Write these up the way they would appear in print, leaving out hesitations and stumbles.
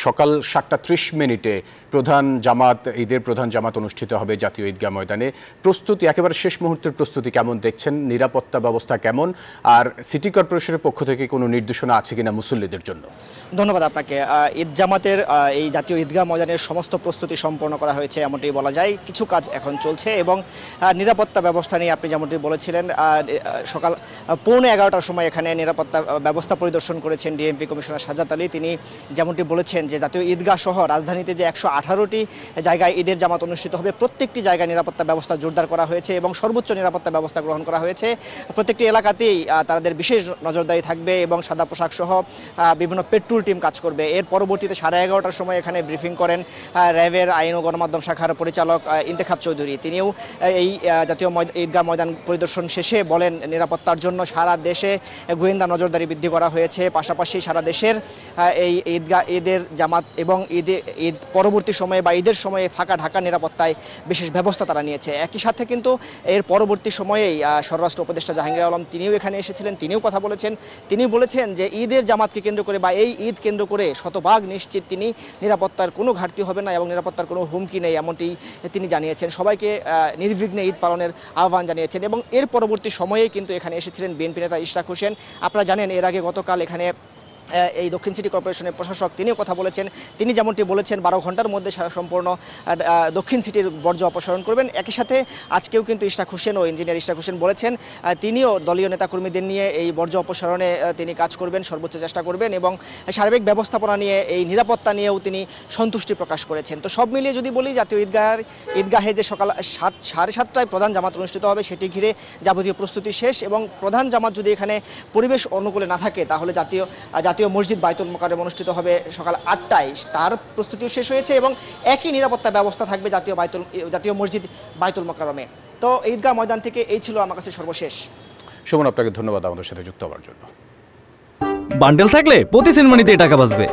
সকাল ৭টা ৩০ প্রধান জামাত ঈদের প্রধান জামাত অনুষ্ঠিত হবে জাতীয় ঈদগাহ ময়দানে। প্রস্তুতি একেবারে শেষ মুহূর্তের প্রস্তুতি কেমন দেখছেন? নিরাপত্তা ব্যবস্থা কেমন? আর সিটি কর্পোরেশনের পক্ষ থেকে কোনো নির্দেশনা আছে কিনা মুসল্লিদের জন্য? ধন্যবাদ আপনাকে। ঈদ জামাতের এই জাতীয় ঈদগাহ ময়দানের সমস্ত প্রস্তুতি সম্পন্ন করা হয়েছে এমনটি বলা যায়। কিছু কাজ এখন চলছে এবং নিরাপত্তা ব্যবস্থা নিয়ে আপনি যেমনটি বলেছিলেন, সকাল 11:15টার সময় এখানে নিরাপত্তা ব্যবস্থা পরিদর্শন করেছেন ডিএমপি কমিশনার সাজ্জাদ আলী। তিনি যেমনটি বলেছেন যে জাতীয় ঈদগাহ সহ রাজধানীতে যে 118টি জায়গায় ঈদের জামাত অনুষ্ঠিত হবে, প্রত্যেকটি জায়গায় নিরাপত্তা ব্যবস্থা জোরদার করা হয়েছে এবং সর্বোচ্চ নিরাপত্তা ব্যবস্থা গ্রহণ করা হয়েছে। প্রত্যেকটি এলাকাতেই তাদের বিশেষ নজরদারি থাকবে এবং সাদা পোশাক সহ বিভিন্ন পেট্রোল টিম কাজ করবে। এর পরবর্তীতে 11:30টার সময় এখানে ব্রিফিং করেন র্যাবের আইন ও গণমাধ্যম শাখার পরিচালক ইন্তেখাব চৌধুরী। তিনিও এই জাতীয় ঈদগাহ ময়দান পরিদর্শন শেষে বলেন, নিরাপত্তার জন্য সারা দেশে গোয়েন্দা নজরদারি বৃদ্ধি করা হয়েছে। পাশাপাশি সারা দেশের এই ঈদের জামাত এবং ঈদ পরবর্তী সময়ে বা ঈদের সময়ে ফাঁকা ঢাকা নিরাপত্তায় বিশেষ ব্যবস্থা তারা নিয়েছে। একই সাথে কিন্তু এর পরবর্তী সময়েই স্বরাষ্ট্র উপদেষ্টা জাহাঙ্গীর আলম তিনিও এখানে এসেছিলেন, তিনিও কথা বলেছেন। তিনি বলেছেন যে ঈদের জামাতকে কেন্দ্র করে বা এই ঈদ কেন্দ্র করে শতভাগ নিশ্চিত তিনি নিরাপত্তার কোনো ঘাটতি হবে না এবং নিরাপত্তার কোনো হুমকি নেই, এমনটি তিনি জানিয়েছেন। সবাইকে নির্বিঘ্নে ঈদ পালনের আহ্বান জানিয়েছেন এবং এর পরবর্তী সময়েই কিন্তু এখানে এসেছিলেন বিএনপি নেতা ইশরাক হোসেন। আপনারা জানেন এর আগে গতকাল এখানে এই দক্ষিণ সিটি কর্পোরেশনের প্রশাসক তিনিও কথা বলেছেন। তিনি যেমনটি বলেছেন 12 ঘন্টার মধ্যে সম্পূর্ণ দক্ষিণ সিটির বর্জ্য অপসারণ করবেন। একই সাথে আজকেও কিন্তু ইশরাক হোসেন ও ইঞ্জিনিয়ার ইশরাক হোসেন বলেছেন তিনিও দলীয় নেতাকর্মীদের নিয়ে এই বর্জ্য অপসারণে তিনি কাজ করবেন, সর্বোচ্চ চেষ্টা করবেন এবং সার্বিক ব্যবস্থাপনা নিয়ে এই নিরাপত্তা নিয়েও তিনি সন্তুষ্টি প্রকাশ করেছেন। তো সব মিলিয়ে যদি বলি, জাতীয় ঈদগাহে যে সকাল 7:30টায় প্রধান জামাত অনুষ্ঠিত হবে সেটি ঘিরে যাবতীয় প্রস্তুতি শেষ এবং প্রধান জামাত যদি এখানে পরিবেশ অনুকূলে না থাকে তাহলে জাতীয় মসজিদ বাইতুল মোকাররম অনুষ্ঠিত হবে সকাল 8টায়, তার প্রস্তুতিও শেষ হয়েছে এবং একই নিরাপত্তা ব্যবস্থা থাকবে জাতীয় মসজিদ বাইতুল মোকাররমে। তো ঈদগাহ ময়দান থেকে এই ছিল আমার কাছে সর্বশেষ। সুমন, আপনাকে ধন্যবাদ আমাদের সাথে যুক্ত হওয়ার জন্য। বান্ডেল থাকলে প্রতি সেনমানিতে টাকা বাঁচবে।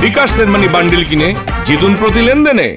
বিকাশ সেনমানি বান্ডেল কিনে জিতুন প্রতি লেনদেনে।